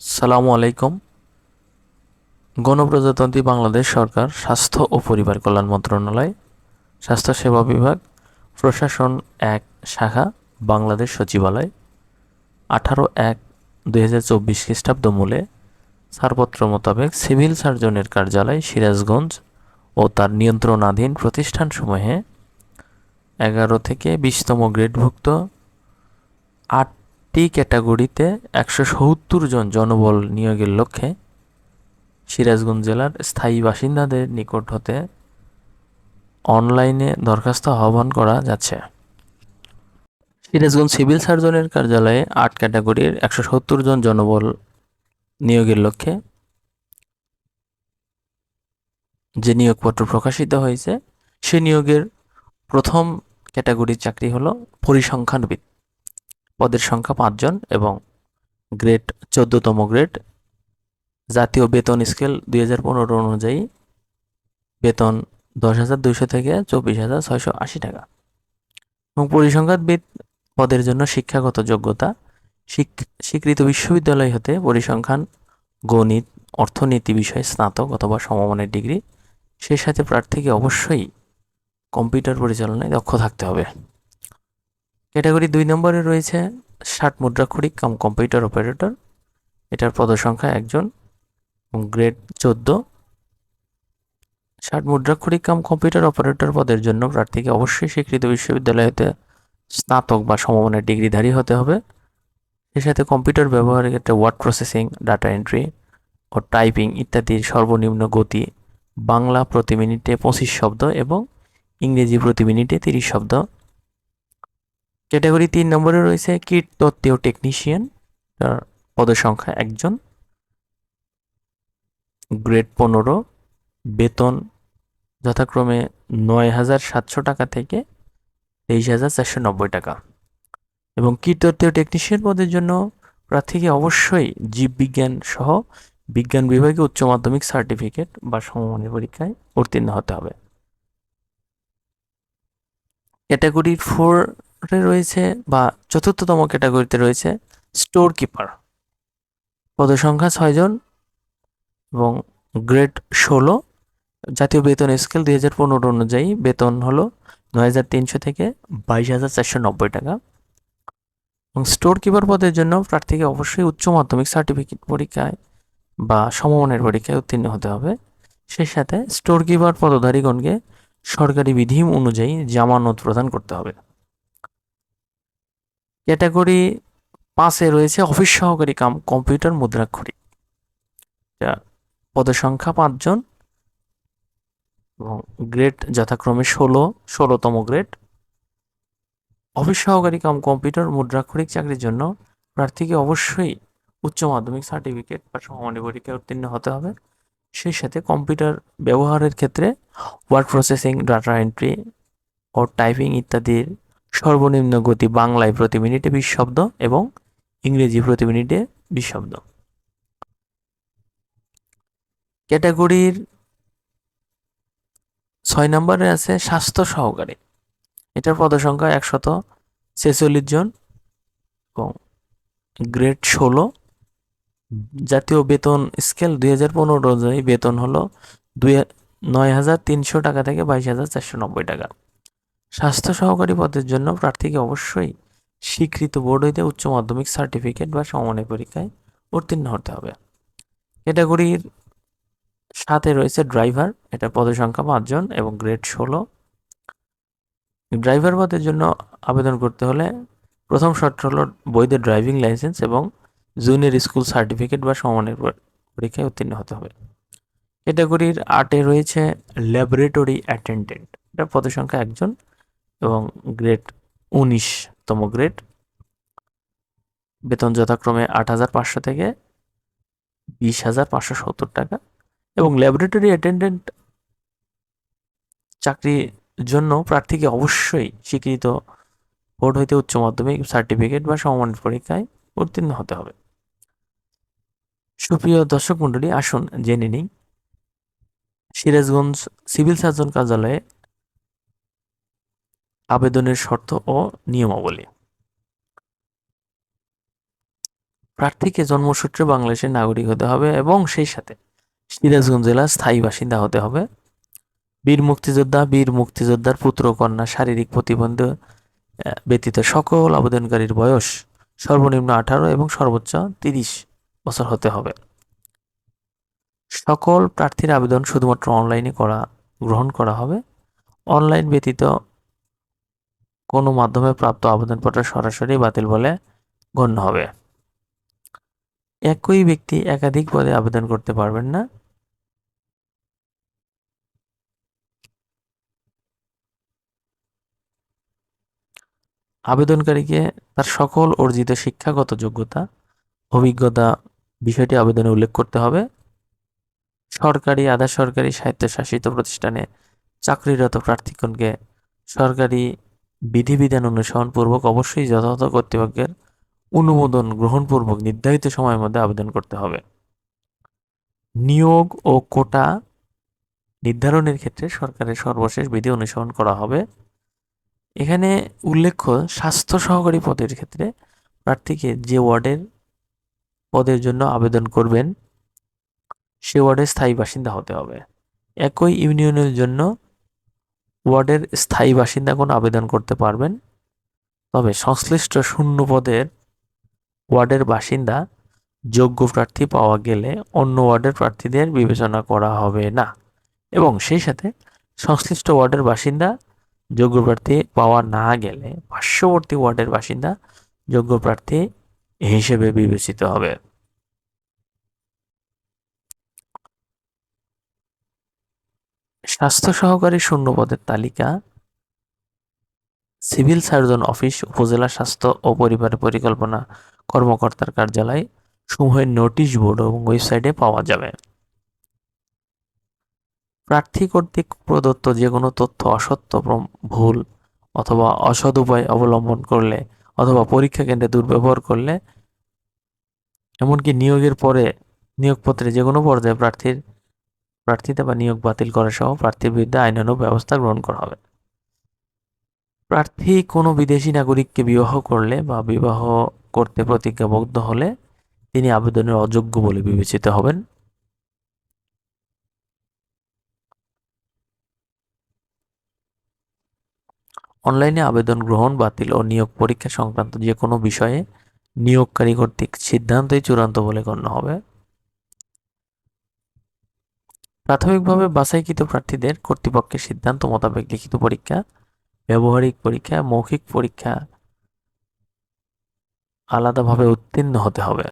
সালামু আলাইকুম। গণপ্রজাতন্ত্রী বাংলাদেশ সরকার স্বাস্থ্য ও পরিবার কল্যাণ মন্ত্রণালয়, স্বাস্থ্য সেবা বিভাগ, প্রশাসন এক শাখা, বাংলাদেশ সচিবালয় 18/1/2024 খ্রিস্টাব্দ মূলে ছাড়পত্র মোতাবেক সিভিল সার্জনের কার্যালয় সিরাজগঞ্জ ও তার নিয়ন্ত্রণাধীন প্রতিষ্ঠানসমূহে 11 থেকে 20তম গ্রেডভুক্ত 8টি ক্যাটাগরিতে 170 জন জনবল নিয়োগের লক্ষ্যে সিরাজগঞ্জ জেলার স্থায়ী বাসিন্দাদের নিকট হতে অনলাইনে দরখাস্ত আহ্বান করা যাচ্ছে। সিরাজগঞ্জ সিভিল সার্জনের কার্যালয়ে 8 ক্যাটাগরির 170 জন জনবল নিয়োগের লক্ষ্যে যে নিয়োগপত্র প্রকাশিত হয়েছে, সে নিয়োগের প্রথম ক্যাটাগরির চাকরি হলো পরিসংখ্যানবিদ। পদের সংখ্যা 5 জন এবং গ্রেড 14তম গ্রেড। জাতীয় বেতন স্কেল 2015 অনুযায়ী বেতন 10,200 থেকে 24,680 টাকা। এবং পরিসংখ্যানবিদ পদের জন্য শিক্ষাগত যোগ্যতা স্বীকৃত বিশ্ববিদ্যালয় হতে পরিসংখ্যান, গণিত, অর্থনীতি বিষয়ে স্নাতক অথবা সমমানের ডিগ্রি। সেই সাথে প্রার্থীকে অবশ্যই কম্পিউটার পরিচালনায় দক্ষ থাকতে হবে। ক্যাটাগরি 2 নম্বরে রয়েছে 60 মুদ্রাক্ষরিক কাম কম্পিউটার অপারেটর। এটার পদসংখ্যা 1 জন এবং গ্রেড 14। 60 মুদ্রাক্ষরিক কাম কম্পিউটার অপারেটর পদের জন্য প্রার্থীকে অবশ্যই স্বীকৃত বিশ্ববিদ্যালয় হতে স্নাতক বা সমমানের ডিগ্রিধারী হতে হবে। এর সাথে কম্পিউটার ব্যবহারের ক্ষেত্রে ওয়ার্ড প্রসেসিং, ডাটা এন্ট্রি ও টাইপিং ইত্যাদির সর্বনিম্ন গতি বাংলা প্রতি মিনিটে 25 শব্দ এবং ইংরেজি প্রতি মিনিটে 30 শব্দ। ক্যাটাগরি 3 নম্বরে রয়েছে কীটতত্ত্বীয় টেকনিশিয়ান। তার পদসংখ্যা 1 জন, গ্রেড 15, বেতন যথাক্রমে 9,700 টাকা থেকে 23,490 টাকা। এবং কীটতত্ত্বীয় টেকনিশিয়ান পদের জন্য প্রার্থীকে অবশ্যই জীববিজ্ঞান সহ বিজ্ঞান বিভাগে উচ্চ মাধ্যমিক সার্টিফিকেট বা সমমানের পরীক্ষায় উত্তীর্ণ হতে হবে। ক্যাটাগরি 4-এ রয়েছে বা চতুর্থতম ক্যাটাগরিতে রয়েছে স্টোর কিপার। পদসংখ্যা 6 জন এবং গ্রেড 16। জাতীয় বেতন স্কেল 2015 অনুযায়ী বেতন হলো 9,300 থেকে 22,490 টাকা। এবং স্টোর কিপার পদের জন্য প্রার্থীকে অবশ্যই উচ্চ মাধ্যমিক সার্টিফিকেট পরীক্ষায় বা সমমানের পরীক্ষায় উত্তীর্ণ হতে হবে। সেই সাথে স্টোর কিপার পদধারীগণকে সরকারি বিধি অনুযায়ী জামানত প্রদান করতে হবে। ক্যাটাগরি 5-এ রয়েছে অফিস সহকারী কাম কম্পিউটার মুদ্রাক্ষরিক। পদের সংখ্যা 5 জন এবং গ্রেড যথাক্রমে 16তম গ্রেড। অফিস সহকারী কাম কম্পিউটার মুদ্রাক্ষরিক চাকরির জন্য প্রার্থীকে অবশ্যই উচ্চ মাধ্যমিক সার্টিফিকেট বা সমমানের পরীক্ষায় উত্তীর্ণ হতে হবে। সেই সাথে কম্পিউটার ব্যবহারের ক্ষেত্রে ওয়ার্ড প্রসেসিং, ডাটা এন্ট্রি ও টাইপিং ইত্যাদির সর্বনিম্ন গতি বাংলায় প্রতি মিনিটে 20 শব্দ এবং ইংরেজি প্রতি মিনিটে 20 শব্দ। ক্যাটাগরির 6 নম্বরে আছে স্বাস্থ্য সহকারী। এটার পদসংখ্যা 146 জন এবং গ্রেড 16। জাতীয় বেতন স্কেল 2015 অনুযায়ী বেতন হলো 9,300 টাকা থেকে 22,490 টাকা। স্বাস্থ্য সহকারী পদের জন্য প্রার্থীকে অবশ্যই স্বীকৃত বোর্ড হইতে উচ্চ মাধ্যমিক সার্টিফিকেট বা সমমানের পরীক্ষায় উত্তীর্ণ হতে হবে। ক্যাটাগরির 7-এ রয়েছে ড্রাইভার। এটা পদসংখ্যা 5 জন এবং গ্রেড 16। ড্রাইভার পদের জন্য আবেদন করতে হলে প্রথম শর্ত হলো বৈধ ড্রাইভিং লাইসেন্স এবং জুনিয়র স্কুল সার্টিফিকেট বা সমমানের পরীক্ষায় উত্তীর্ণ হতে হবে। ক্যাটাগরির 8-এ রয়েছে ল্যাবরেটরি অ্যাটেন্ডেন্ট। এটা পদসংখ্যা 1 জন এবং গ্রেড 19তম গ্রেড। বেতন যথাক্রমে 8,500 থেকে 20,570 টাকা। এবং ল্যাবরেটরি অ্যাটেন্ডেন্ট চাকরির জন্য প্রার্থীকে অবশ্যই স্বীকৃত বোর্ড হইতে উচ্চ মাধ্যমিক সার্টিফিকেট বা সমমানের পরীক্ষায় উত্তীর্ণ হতে হবে। সুপ্রিয় দর্শক মণ্ডলী, আসুন জেনে নিই সিরাজগঞ্জ সিভিল সার্জন কার্যালয়ে আবেদনের শর্ত ও নিয়মাবলী। প্রার্থীকে জন্মসূত্রে বাংলাদেশের নাগরিক হতে হবে এবং সেই সাথে সিরাজগঞ্জ জেলার স্থায়ী বাসিন্দা হতে হবে। বীর মুক্তিযোদ্ধার পুত্র কন্যা শারীরিক প্রতিবন্ধী ব্যতীত সকল আবেদনকারীর বয়স সর্বনিম্ন 18 এবং সর্বোচ্চ 30 বছর হতে হবে। সকল প্রার্থীর আবেদন শুধুমাত্র অনলাইনে গ্রহণ করা হবে। অনলাইন ব্যতীত কোনো মাধ্যমে প্রাপ্ত আবেদনপত্র সরাসরি বাতিল বলে গণ্য হবে। একই ব্যক্তি একাধিক পদে আবেদন করতে পারবেন না। আবেদনকারীকে তার সকল অর্জিত শিক্ষাগত যোগ্যতা, অভিজ্ঞতা বিষয়টি আবেদনে উল্লেখ করতে হবে। সরকারি, আধা সরকারি, স্বায়ত্তশাসিত প্রতিষ্ঠানে চাকরিরত প্রার্থীগণকে সরকারি বিধিবিধান অনুসরণপূর্বক অবশ্যই যথাযথ কর্তৃপক্ষের অনুমোদন গ্রহণপূর্বক নির্ধারিত সময়ের মধ্যে আবেদন করতে হবে। নিয়োগ ও কোটা নির্ধারণের ক্ষেত্রে সরকারের সর্বশেষ বিধি অনুসরণ করা হবে। এখানে উল্লেখ্য, স্বাস্থ্য সহকারী পদের ক্ষেত্রে প্রার্থীকে যে পদের জন্য আবেদন করবেন সে ওয়ার্ডের স্থায়ী বাসিন্দা হতে হবে। একই ইউনিয়নের জন্য ওয়ার্ডের স্থায়ী বাসিন্দাগণ আবেদন করতে পারবেন, তবে সংশ্লিষ্ট শূন্য পদের ওয়ার্ডের বাসিন্দা যোগ্য প্রার্থী পাওয়া গেলে অন্য ওয়ার্ডের প্রার্থীদের বিবেচনা করা হবে না এবং সেই সাথে সংশ্লিষ্ট ওয়ার্ডের বাসিন্দা যোগ্য প্রার্থী পাওয়া না গেলে পার্শ্ববর্তী ওয়ার্ডের বাসিন্দা যোগ্য প্রার্থী হিসেবে বিবেচিত হবে। স্বাস্থ্য সহকারী শূন্য পদের তালিকা সিভিল সার্জন অফিস, উপজেলা স্বাস্থ্য ও পরিবার পরিকল্পনা কর্মকর্তার কার্যালয় সমূহের নোটিশ বোর্ড এবং ওয়েবসাইটে পাওয়া যাবে। প্রার্থী কর্তৃক প্রদত্ত যে কোনো তথ্য অসত্য, ভুল অথবা অসৎ উপায় অবলম্বন করলে অথবা পরীক্ষা কেন্দ্রে দুর্ব্যবহার করলে, এমনকি নিয়োগের পরে নিয়োগপত্রে যে কোনো পর্যায়ে প্রার্থিতা বা নিয়োগ বাতিল করা সহ প্রার্থীর বিরুদ্ধে আইনানুগ ব্যবস্থা গ্রহণ করা হবে। প্রার্থী কোনো বিদেশি নাগরিককে বিবাহ করলে বা বিবাহ করতে প্রতিজ্ঞাবদ্ধ হলে তিনি আবেদনের অযোগ্য বলে বিবেচিত হবেন। অনলাইনে আবেদন গ্রহণ, বাতিল ও নিয়োগ পরীক্ষা সংক্রান্ত যে কোনো বিষয়ে নিয়োগকারী কর্তৃক সিদ্ধান্তই চূড়ান্ত বলে গণ্য হবে। প্রাথমিকভাবে বাছাইকৃত প্রার্থীদের কর্তৃপক্ষের সিদ্ধান্ত মোতাবেক লিখিত পরীক্ষা, ব্যবহারিক পরীক্ষা, মৌখিক পরীক্ষা আলাদাভাবে উত্তীর্ণ হতে হবে।